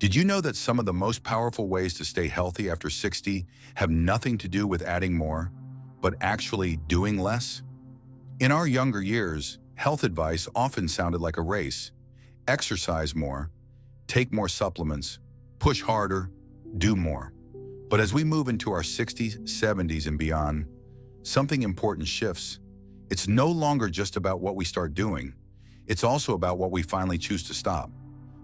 Did you know that some of the most powerful ways to stay healthy after 60 have nothing to do with adding more, but actually doing less? In our younger years, health advice often sounded like a race. Exercise more, take more supplements, push harder, do more. But as we move into our 60s, 70s, and beyond, something important shifts. It's no longer just about what we start doing. It's also about what we finally choose to stop.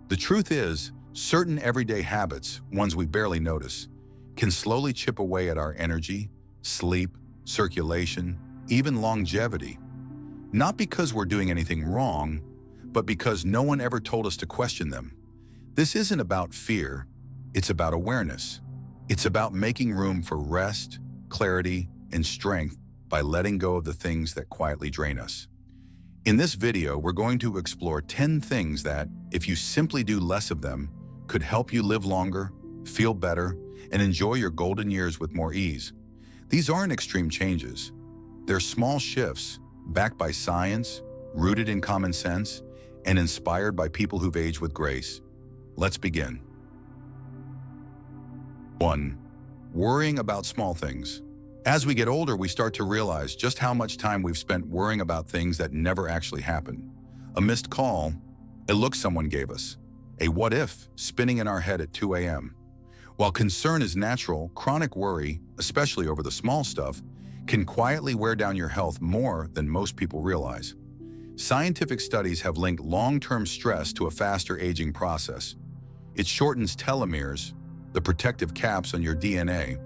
The truth is, certain everyday habits, ones we barely notice, can slowly chip away at our energy, sleep, circulation, even longevity. Not because we're doing anything wrong, but because no one ever told us to question them. This isn't about fear, it's about awareness. It's about making room for rest, clarity, and strength by letting go of the things that quietly drain us. In this video, we're going to explore 10 things that, if you simply do less of them, could help you live longer, feel better, and enjoy your golden years with more ease. These aren't extreme changes. They're small shifts, backed by science, rooted in common sense, and inspired by people who've aged with grace. Let's begin. 1. Worrying about small things. As we get older, we start to realize just how much time we've spent worrying about things that never actually happened. A missed call, a look someone gave us, a what if spinning in our head at 2 a.m. While concern is natural, chronic worry, especially over the small stuff, can quietly wear down your health more than most people realize. Scientific studies have linked long-term stress to a faster aging process. It shortens telomeres, the protective caps on your DNA,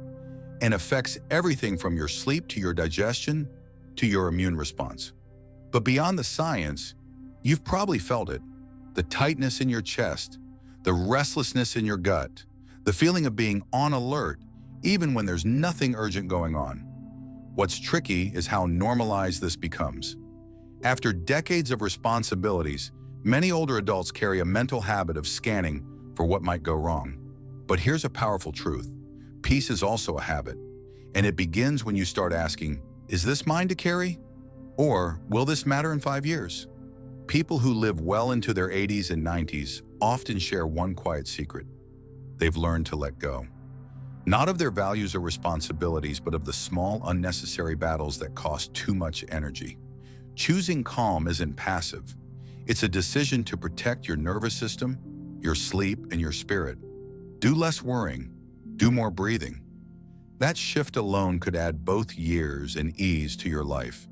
and affects everything from your sleep to your digestion to your immune response. But beyond the science, you've probably felt it. The tightness in your chest, the restlessness in your gut, the feeling of being on alert, even when there's nothing urgent going on. What's tricky is how normalized this becomes. After decades of responsibilities, many older adults carry a mental habit of scanning for what might go wrong. But here's a powerful truth. Peace is also a habit, and it begins when you start asking, is this mine to carry? Or will this matter in 5 years? People who live well into their 80s and 90s often share one quiet secret. They've learned to let go. Not of their values or responsibilities, but of the small, unnecessary battles that cost too much energy. Choosing calm isn't passive. It's a decision to protect your nervous system, your sleep, and your spirit. Do less worrying. Do more breathing. That shift alone could add both years and ease to your life.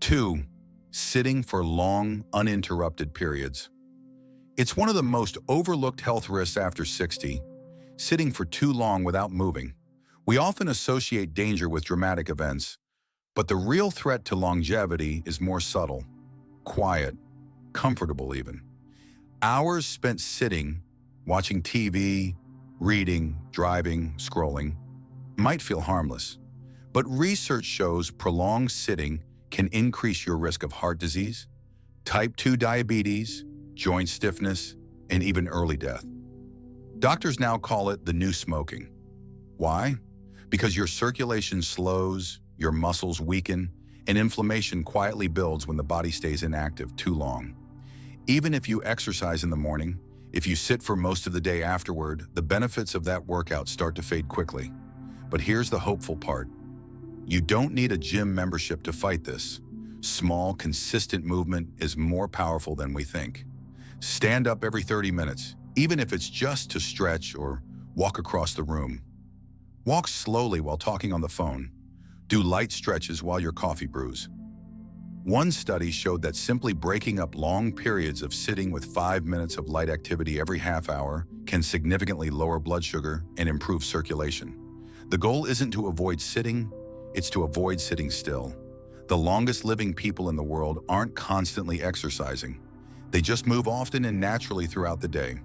2. Sitting for long, uninterrupted periods. It's one of the most overlooked health risks after 60, sitting for too long without moving. We often associate danger with dramatic events, but the real threat to longevity is more subtle, quiet, comfortable even. Hours spent sitting, watching TV, reading, driving, scrolling, might feel harmless. But research shows prolonged sitting can increase your risk of heart disease, type 2 diabetes, joint stiffness, and even early death. Doctors now call it the new smoking. Why? Because your circulation slows, your muscles weaken, and inflammation quietly builds when the body stays inactive too long. Even if you exercise in the morning, if you sit for most of the day afterward, the benefits of that workout start to fade quickly. But here's the hopeful part. You don't need a gym membership to fight this. Small, consistent movement is more powerful than we think. Stand up every 30 minutes, even if it's just to stretch or walk across the room. Walk slowly while talking on the phone. Do light stretches while your coffee brews. One study showed that simply breaking up long periods of sitting with 5 minutes of light activity every half hour can significantly lower blood sugar and improve circulation. The goal isn't to avoid sitting, it's to avoid sitting still. The longest living people in the world aren't constantly exercising. They just move often and naturally throughout the day.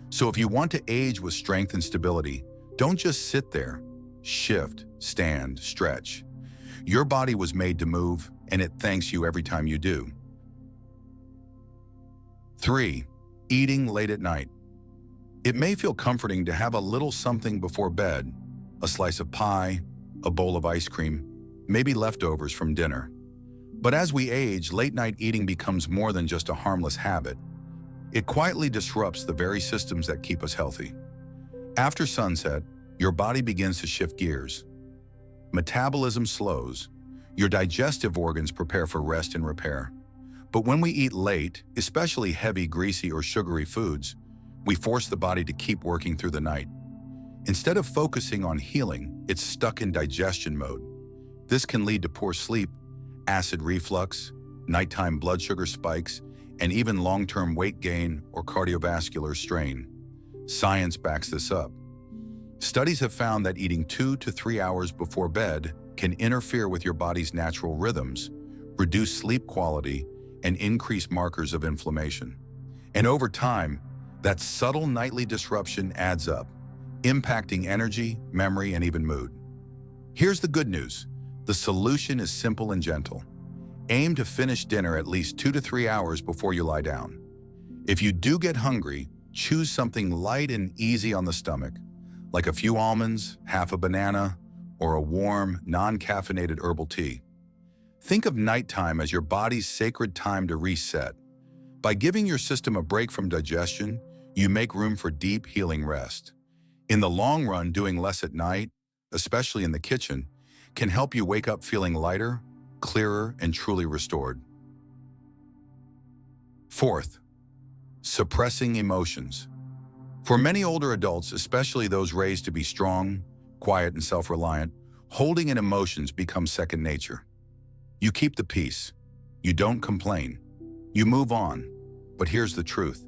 So if you want to age with strength and stability, don't just sit there. Shift, stand, stretch. Your body was made to move, and it thanks you every time you do. 3. Eating late at night. It may feel comforting to have a little something before bed, a slice of pie, a bowl of ice cream, maybe leftovers from dinner. But as we age, late-night eating becomes more than just a harmless habit. It quietly disrupts the very systems that keep us healthy. After sunset, your body begins to shift gears. Metabolism slows. Your digestive organs prepare for rest and repair. But when we eat late, especially heavy, greasy, or sugary foods, we force the body to keep working through the night. Instead of focusing on healing, it's stuck in digestion mode. This can lead to poor sleep, acid reflux, nighttime blood sugar spikes, and even long-term weight gain or cardiovascular strain. Science backs this up. Studies have found that eating 2 to 3 hours before bed can interfere with your body's natural rhythms, reduce sleep quality, and increase markers of inflammation. And over time, that subtle nightly disruption adds up, impacting energy, memory, and even mood. Here's the good news. The solution is simple and gentle. Aim to finish dinner at least 2 to 3 hours before you lie down. If you do get hungry, choose something light and easy on the stomach, like a few almonds, half a banana, or a warm, non-caffeinated herbal tea. Think of nighttime as your body's sacred time to reset. By giving your system a break from digestion, you make room for deep, healing rest. In the long run, doing less at night, especially in the kitchen, can help you wake up feeling lighter, clearer, and truly restored. Fourth, suppressing emotions. For many older adults, especially those raised to be strong, quiet, and self-reliant, holding in emotions becomes second nature. You keep the peace. You don't complain. You move on. But here's the truth.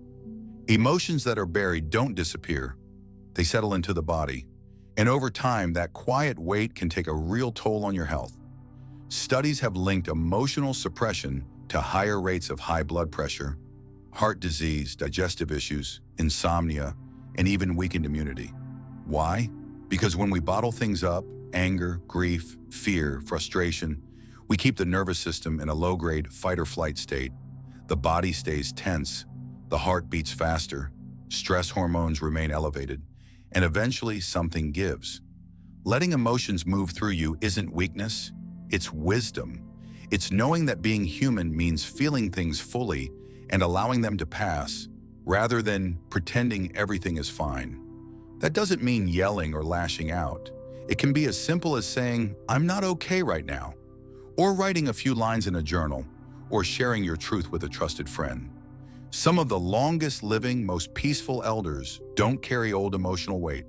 Emotions that are buried don't disappear. They settle into the body. And over time, that quiet weight can take a real toll on your health. Studies have linked emotional suppression to higher rates of high blood pressure, heart disease, digestive issues, insomnia, and even weakened immunity. Why? Because when we bottle things up, anger, grief, fear, frustration, we keep the nervous system in a low-grade fight-or-flight state. The body stays tense, the heart beats faster, stress hormones remain elevated, and eventually something gives. Letting emotions move through you isn't weakness, it's wisdom. It's knowing that being human means feeling things fully and allowing them to pass, rather than pretending everything is fine. That doesn't mean yelling or lashing out. It can be as simple as saying, "I'm not okay right now," or writing a few lines in a journal, or sharing your truth with a trusted friend. Some of the longest living, most peaceful elders don't carry old emotional weight.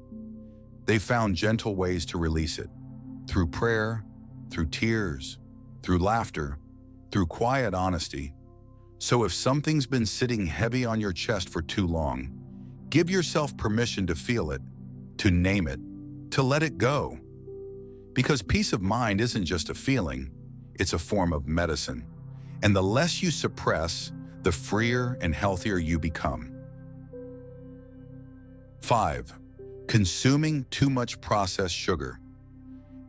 They found gentle ways to release it, through prayer, through tears, through laughter, through quiet honesty. So if something's been sitting heavy on your chest for too long, give yourself permission to feel it, to name it, to let it go. Because peace of mind isn't just a feeling, it's a form of medicine. And the less you suppress, the freer and healthier you become. 5. Consuming too much processed sugar.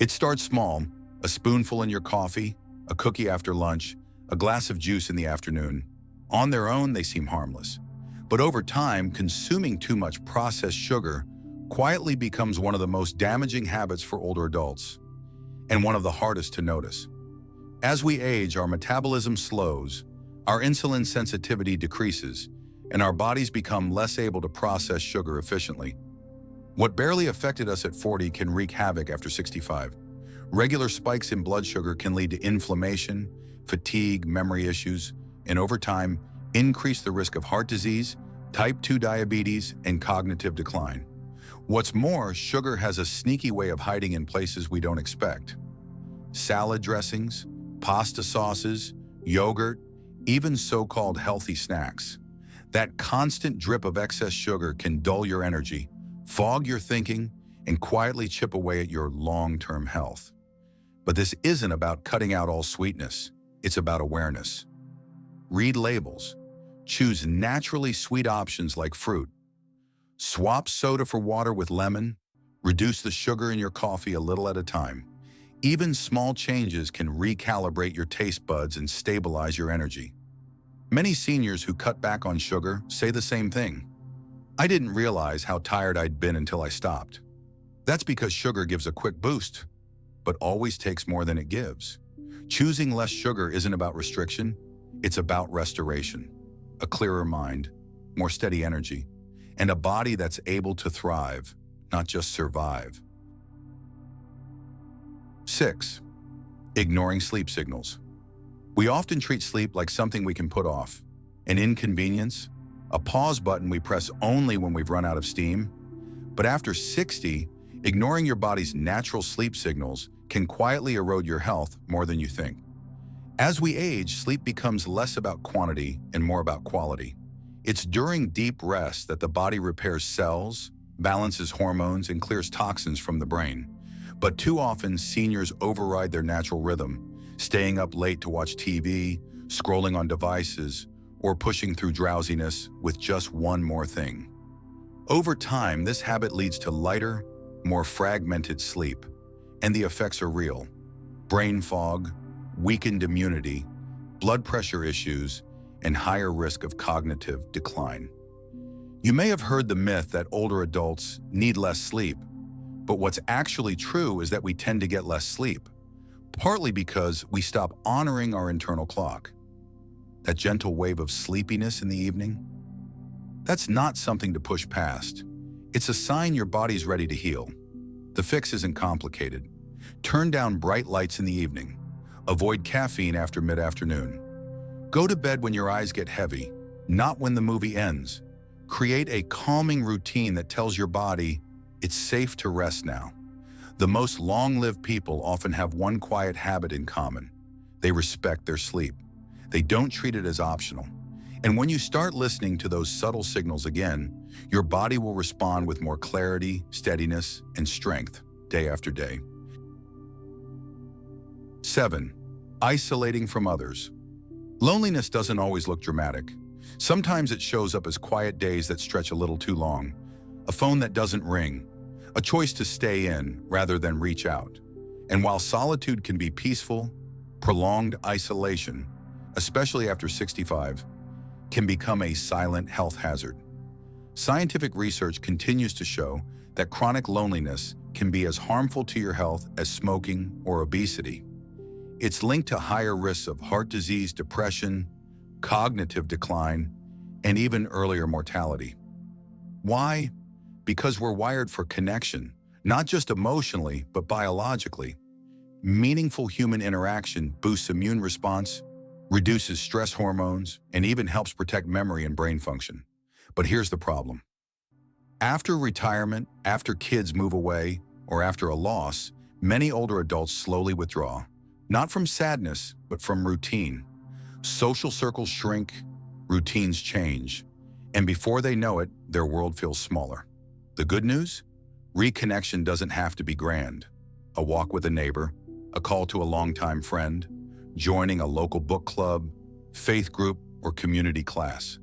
It starts small, a spoonful in your coffee, a cookie after lunch, a glass of juice in the afternoon. On their own, they seem harmless. But over time, consuming too much processed sugar quietly becomes one of the most damaging habits for older adults, and one of the hardest to notice. As we age, our metabolism slows, our insulin sensitivity decreases, and our bodies become less able to process sugar efficiently. What barely affected us at 40 can wreak havoc after 65. Regular spikes in blood sugar can lead to inflammation, fatigue, memory issues, and over time, increase the risk of heart disease, type 2 diabetes, and cognitive decline. What's more, sugar has a sneaky way of hiding in places we don't expect. Salad dressings, pasta sauces, yogurt, even so-called healthy snacks. That constant drip of excess sugar can dull your energy, fog your thinking, and quietly chip away at your long-term health. But this isn't about cutting out all sweetness. It's about awareness. Read labels. Choose naturally sweet options like fruit. Swap soda for water with lemon. Reduce the sugar in your coffee a little at a time. Even small changes can recalibrate your taste buds and stabilize your energy. Many seniors who cut back on sugar say the same thing. I didn't realize how tired I'd been until I stopped. That's because sugar gives a quick boost, but always takes more than it gives. Choosing less sugar isn't about restriction, it's about restoration. A clearer mind, more steady energy, and a body that's able to thrive, not just survive. 6. Ignoring sleep signals. We often treat sleep like something we can put off, an inconvenience, a pause button we press only when we've run out of steam. But after 60, ignoring your body's natural sleep signals can quietly erode your health more than you think. As we age, sleep becomes less about quantity and more about quality. It's during deep rest that the body repairs cells, balances hormones, and clears toxins from the brain. But too often, seniors override their natural rhythm, staying up late to watch TV, scrolling on devices, or pushing through drowsiness with just one more thing. Over time, this habit leads to lighter, more fragmented sleep, and the effects are real. Brain fog, weakened immunity, blood pressure issues, and higher risk of cognitive decline. You may have heard the myth that older adults need less sleep, but what's actually true is that we tend to get less sleep, partly because we stop honoring our internal clock. That gentle wave of sleepiness in the evening, that's not something to push past. It's a sign your body's ready to heal. The fix isn't complicated. Turn down bright lights in the evening. Avoid caffeine after mid-afternoon. Go to bed when your eyes get heavy, not when the movie ends. Create a calming routine that tells your body it's safe to rest now. The most long-lived people often have one quiet habit in common. They respect their sleep. They don't treat it as optional. And when you start listening to those subtle signals again, your body will respond with more clarity, steadiness, and strength day after day. 7. Isolating from others. Loneliness doesn't always look dramatic. Sometimes it shows up as quiet days that stretch a little too long, a phone that doesn't ring, a choice to stay in rather than reach out. And while solitude can be peaceful, prolonged isolation, especially after 65, can become a silent health hazard. Scientific research continues to show that chronic loneliness can be as harmful to your health as smoking or obesity. It's linked to higher risks of heart disease, depression, cognitive decline, and even earlier mortality. Why? Because we're wired for connection, not just emotionally, but biologically. Meaningful human interaction boosts immune response, reduces stress hormones, and even helps protect memory and brain function. But here's the problem. After retirement, after kids move away, or after a loss, many older adults slowly withdraw, not from sadness, but from routine. Social circles shrink, routines change, and before they know it, their world feels smaller. The good news? Reconnection doesn't have to be grand. A walk with a neighbor, a call to a longtime friend, joining a local book club, faith group, or community class.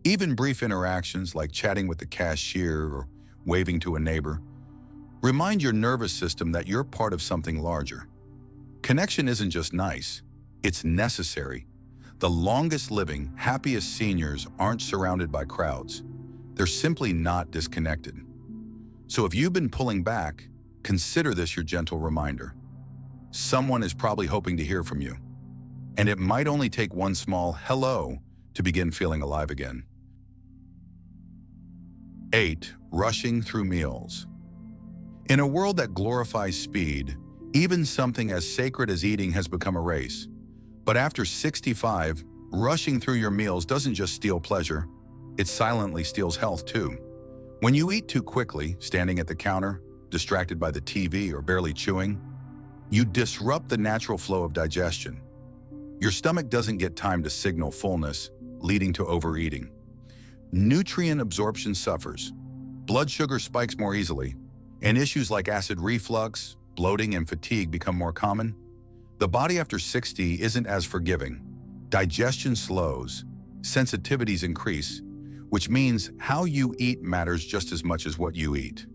Even brief interactions like chatting with the cashier or waving to a neighbor remind your nervous system that you're part of something larger. Connection isn't just nice, it's necessary. The longest living, happiest seniors aren't surrounded by crowds. They're simply not disconnected. So if you've been pulling back, consider this your gentle reminder. Someone is probably hoping to hear from you. And it might only take one small hello to begin feeling alive again. 8. Rushing through meals. In a world that glorifies speed, even something as sacred as eating has become a race. But after 65, rushing through your meals doesn't just steal pleasure, it silently steals health too. When you eat too quickly, standing at the counter, distracted by the TV or barely chewing, you disrupt the natural flow of digestion. Your stomach doesn't get time to signal fullness, leading to overeating. Nutrient absorption suffers, blood sugar spikes more easily, and issues like acid reflux, bloating, and fatigue become more common. The body after 60 isn't as forgiving. Digestion slows, sensitivities increase, which means how you eat matters just as much as what you eat.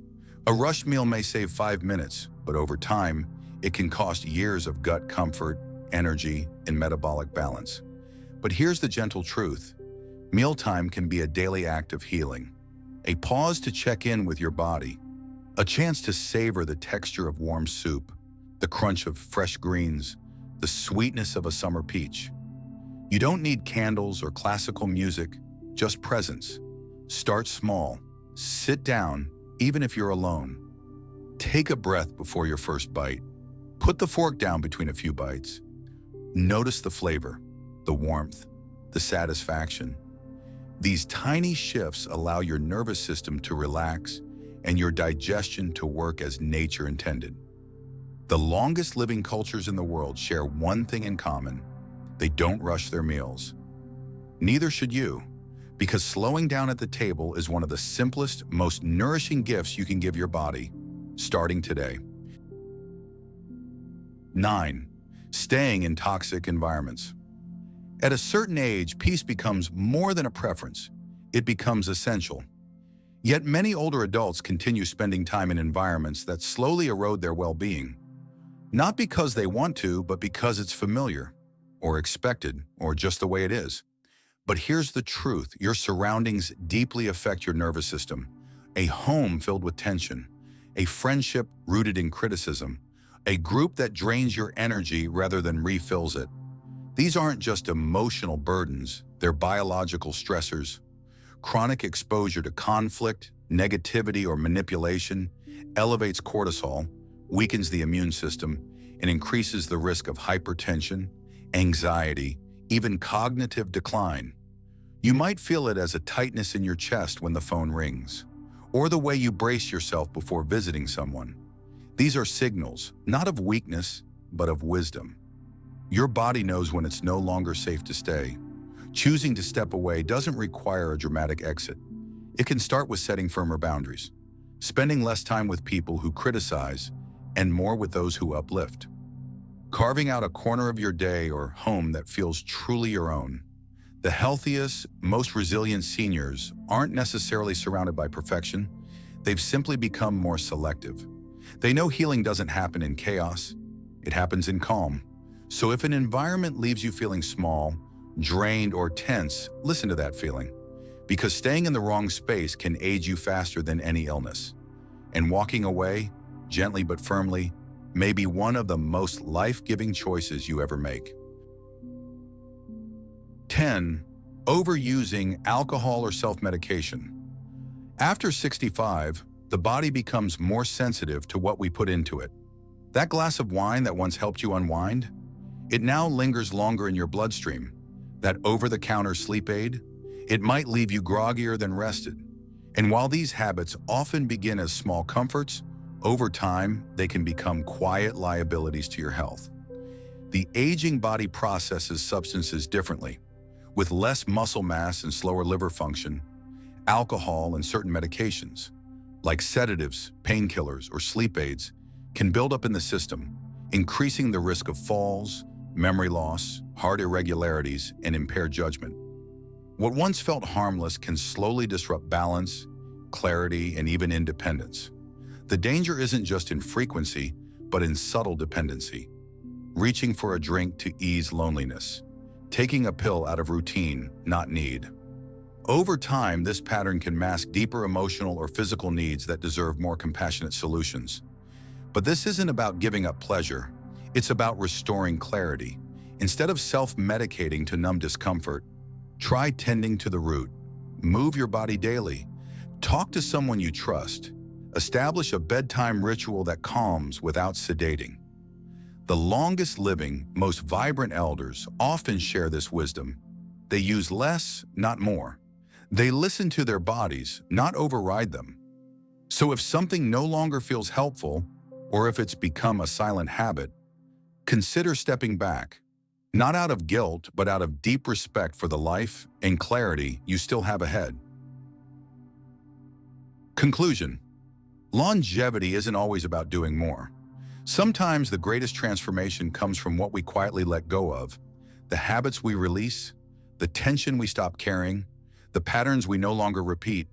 A rushed meal may save 5 minutes, but over time, it can cost years of gut comfort, energy, and metabolic balance. But here's the gentle truth. Mealtime can be a daily act of healing, a pause to check in with your body, a chance to savor the texture of warm soup, the crunch of fresh greens, the sweetness of a summer peach. You don't need candles or classical music, just presence. Start small. Sit down, even if you're alone. Take a breath before your first bite. Put the fork down between a few bites. Notice the flavor, the warmth, the satisfaction. These tiny shifts allow your nervous system to relax and your digestion to work as nature intended. The longest living cultures in the world share one thing in common: they don't rush their meals. Neither should you, because slowing down at the table is one of the simplest, most nourishing gifts you can give your body, starting today. 9. Staying in toxic environments. At a certain age, peace becomes more than a preference. It becomes essential. Yet many older adults continue spending time in environments that slowly erode their well-being. Not because they want to, but because it's familiar, or expected, or just the way it is. But here's the truth: your surroundings deeply affect your nervous system. A home filled with tension, a friendship rooted in criticism, a group that drains your energy rather than refills it. These aren't just emotional burdens, they're biological stressors. Chronic exposure to conflict, negativity, or manipulation elevates cortisol, weakens the immune system, and increases the risk of hypertension, anxiety, even cognitive decline. You might feel it as a tightness in your chest when the phone rings, or the way you brace yourself before visiting someone. These are signals, not of weakness, but of wisdom. Your body knows when it's no longer safe to stay. Choosing to step away doesn't require a dramatic exit. It can start with setting firmer boundaries, spending less time with people who criticize and more with those who uplift. Carving out a corner of your day or home that feels truly your own. The healthiest, most resilient seniors aren't necessarily surrounded by perfection. They've simply become more selective. They know healing doesn't happen in chaos. It happens in calm. So if an environment leaves you feeling small, drained, or tense, listen to that feeling. Because staying in the wrong space can age you faster than any illness. And walking away, gently but firmly, may be one of the most life-giving choices you ever make. 10. Overusing alcohol or self-medication. After 65, the body becomes more sensitive to what we put into it. That glass of wine that once helped you unwind, it now lingers longer in your bloodstream. That over-the-counter sleep aid, it might leave you groggier than rested. And while these habits often begin as small comforts, over time, they can become quiet liabilities to your health. The aging body processes substances differently. With less muscle mass and slower liver function, alcohol and certain medications, like sedatives, painkillers, or sleep aids, can build up in the system, increasing the risk of falls, memory loss, heart irregularities, and impaired judgment. What once felt harmless can slowly disrupt balance, clarity, and even independence. The danger isn't just in frequency, but in subtle dependency. Reaching for a drink to ease loneliness. Taking a pill out of routine, not need. Over time, this pattern can mask deeper emotional or physical needs that deserve more compassionate solutions. But this isn't about giving up pleasure. It's about restoring clarity. Instead of self-medicating to numb discomfort, try tending to the root. Move your body daily. Talk to someone you trust. Establish a bedtime ritual that calms without sedating. The longest living, most vibrant elders often share this wisdom. They use less, not more. They listen to their bodies, not override them. So if something no longer feels helpful, or if it's become a silent habit, consider stepping back, not out of guilt, but out of deep respect for the life and clarity you still have ahead. Conclusion: longevity isn't always about doing more. Sometimes the greatest transformation comes from what we quietly let go of, the habits we release, the tension we stop carrying, the patterns we no longer repeat.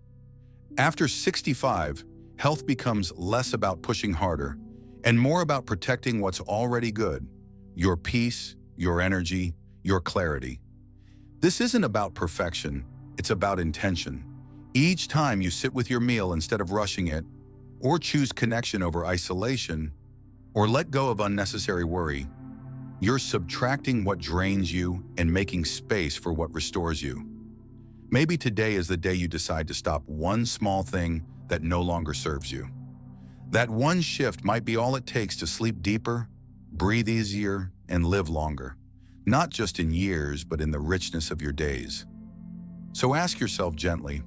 After 65, health becomes less about pushing harder and more about protecting what's already good: your peace, your energy, your clarity. This isn't about perfection, it's about intention. Each time you sit with your meal instead of rushing it, or choose connection over isolation, or let go of unnecessary worry, you're subtracting what drains you and making space for what restores you. Maybe today is the day you decide to stop one small thing that no longer serves you. That one shift might be all it takes to sleep deeper, breathe easier, and live longer. Not just in years, but in the richness of your days. So ask yourself gently,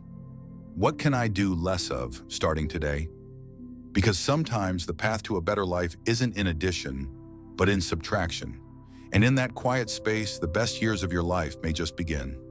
what can I do less of starting today? Because sometimes the path to a better life isn't in addition, but in subtraction. And in that quiet space, the best years of your life may just begin.